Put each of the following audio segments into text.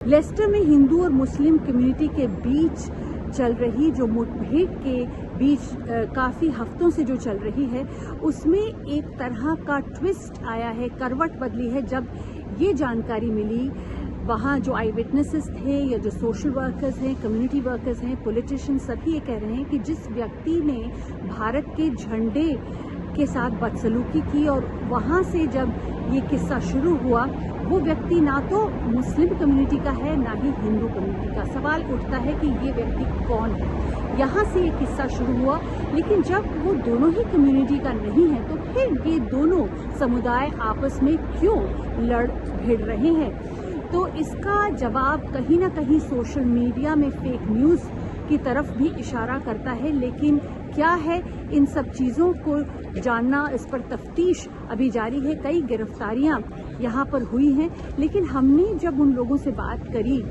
Lester में हिंदू और Muslim community के बीच चल रही जो मुठभेड़ के बीच काफ़ी हफ्तों से जो चल रही है, उसमें एक तरह का ट्विस्ट आया है, करवट बदली है जब ये जानकारी मिली। वहाँ जो आई विटनेसेस थे या जो सोशल वर्कर्स हैं, कम्युनिटी वर्कर्स हैं, पॉलिटिशियन, सभी ये कह रहे हैं कि जिस व्यक्ति ने भारत के झंडे के साथ बदसलूकी की और वहाँ से जब ये किस्सा शुरू हुआ, वो व्यक्ति ना तो मुस्लिम कम्युनिटी का है ना ही हिंदू कम्युनिटी का। सवाल उठता है कि ये व्यक्ति कौन है। यहाँ से ये किस्सा शुरू हुआ, लेकिन जब वो दोनों ही कम्युनिटी का नहीं है तो फिर ये दोनों समुदाय आपस में क्यों लड़ भिड़ रहे हैं? तो इसका जवाब कहीं ना कहीं सोशल मीडिया में फेक न्यूज़ की तरफ भी इशारा करता है। लेकिन क्या है इन सब चीज़ों को जानना, इस पर तफ्तीश अभी जारी है। कई गिरफ्तारियां यहाँ पर हुई हैं, लेकिन हमने जब उन लोगों से बात करी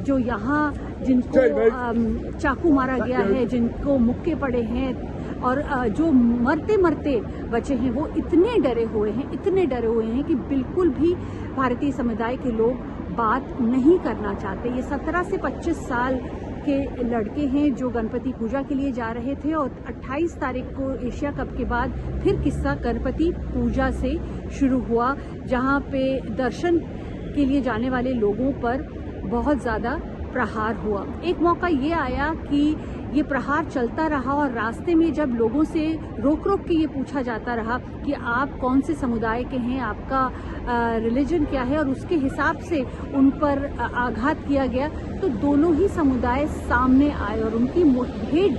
जो यहाँ जिनको चाकू मारा गया है, जिनको मुक्के पड़े हैं और जो मरते मरते बचे हैं, वो इतने डरे हुए हैं कि बिल्कुल भी भारतीय समुदाय के लोग बात नहीं करना चाहते। ये 17 से 25 साल के लड़के हैं जो गणपति पूजा के लिए जा रहे थे और 28 तारीख को एशिया कप के बाद फिर किस्सा गणपति पूजा से शुरू हुआ, जहां पे दर्शन के लिए जाने वाले लोगों पर बहुत ज़्यादा प्रहार हुआ। एक मौका ये आया कि ये प्रहार चलता रहा और रास्ते में जब लोगों से रोक रोक के ये पूछा जाता रहा कि आप कौन से समुदाय के हैं, आपका रिलीजन क्या है, और उसके हिसाब से उन पर आघात किया गया, तो दोनों ही समुदाय सामने आए और उनकी मुठभेड़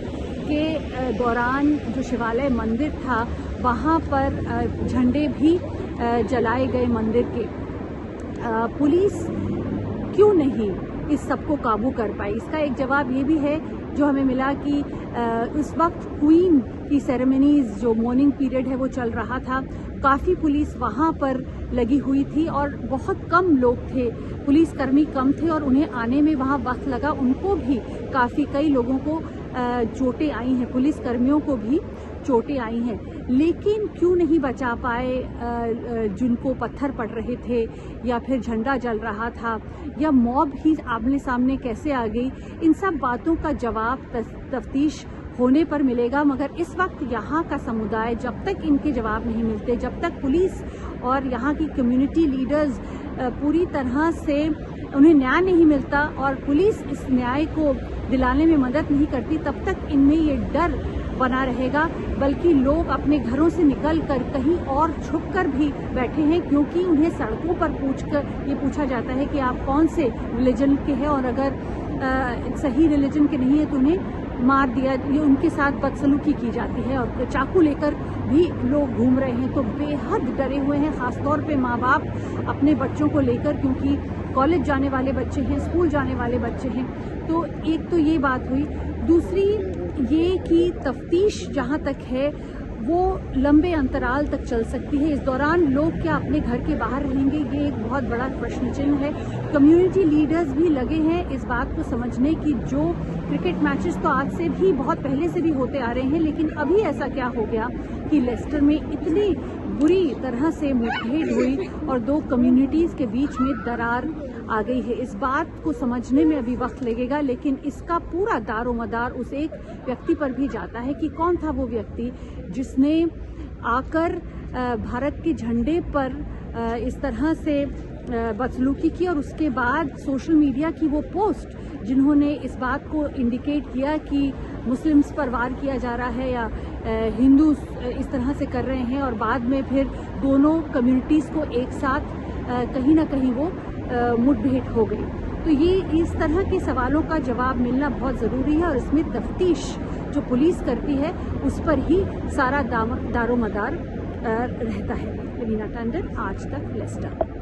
के दौरान जो शिवालय मंदिर था वहाँ पर झंडे भी जलाए गए मंदिर के। पुलिस क्यों नहीं इस सबको काबू कर पाई? इसका एक जवाब ये भी है जो हमें मिला कि इस वक्त क्वीन की सेरेमनीज, जो मॉर्निंग पीरियड है, वो चल रहा था। काफ़ी पुलिस वहाँ पर लगी हुई थी और बहुत कम लोग थे, पुलिसकर्मी कम थे और उन्हें आने में वहाँ वक्त लगा। उनको भी कई लोगों को चोटें आई हैं, पुलिसकर्मियों को भी चोटें आई हैं, लेकिन क्यों नहीं बचा पाए जिनको पत्थर पड़ रहे थे या फिर झंडा जल रहा था या मॉब ही आमने सामने कैसे आ गई? इन सब बातों का जवाब तफ्तीश होने पर मिलेगा। मगर इस वक्त यहाँ का समुदाय, जब तक इनके जवाब नहीं मिलते, जब तक पुलिस और यहाँ की कम्युनिटी लीडर्स पूरी तरह से उन्हें न्याय नहीं मिलता और पुलिस इस न्याय को दिलाने में मदद नहीं करती, तब तक इनमें ये डर बना रहेगा। बल्कि लोग अपने घरों से निकलकर कहीं और छुप कर भी बैठे हैं, क्योंकि उन्हें सड़कों पर ये पूछा जाता है कि आप कौन से रिलीजन के हैं, और अगर सही रिलीजन के नहीं है तो उन्हें मार दिया, ये उनके साथ बदसलूकी की जाती है और चाकू लेकर भी लोग घूम रहे हैं। तो बेहद डरे हुए हैं, खासतौर पे माँ बाप अपने बच्चों को लेकर, क्योंकि कॉलेज जाने वाले बच्चे हैं, स्कूल जाने वाले बच्चे हैं। तो एक तो ये बात हुई। दूसरी ये कि तफ्तीश जहाँ तक है वो लंबे अंतराल तक चल सकती है। इस दौरान लोग क्या अपने घर के बाहर रहेंगे, ये एक बहुत बड़ा प्रश्न चिन्ह है। कम्युनिटी लीडर्स भी लगे हैं इस बात को समझने की, जो क्रिकेट मैचेस तो आज से भी बहुत पहले से भी होते आ रहे हैं, लेकिन अभी ऐसा क्या हो गया कि लेस्टर में इतनी बुरी तरह से मुठभेड़ हुई और दो कम्युनिटीज़ के बीच में दरार आ गई है। इस बात को समझने में अभी वक्त लगेगा, लेकिन इसका पूरा दारोमदार उस एक व्यक्ति पर भी जाता है कि कौन था वो व्यक्ति जिसने आकर भारत के झंडे पर इस तरह से बदसलूकी की, और उसके बाद सोशल मीडिया की वो पोस्ट जिन्होंने इस बात को इंडिकेट किया कि मुस्लिम्स पर वार किया जा रहा है या हिंदू इस तरह से कर रहे हैं, और बाद में फिर दोनों कम्युनिटीज़ को एक साथ कहीं ना कहीं वो मुठभेड़ हो गई। तो ये इस तरह के सवालों का जवाब मिलना बहुत ज़रूरी है और इसमें तफ्तीश जो पुलिस करती है उस पर ही सारा दारोमदार रहता है। रवीना टंडन, आज तक, लेस्टर।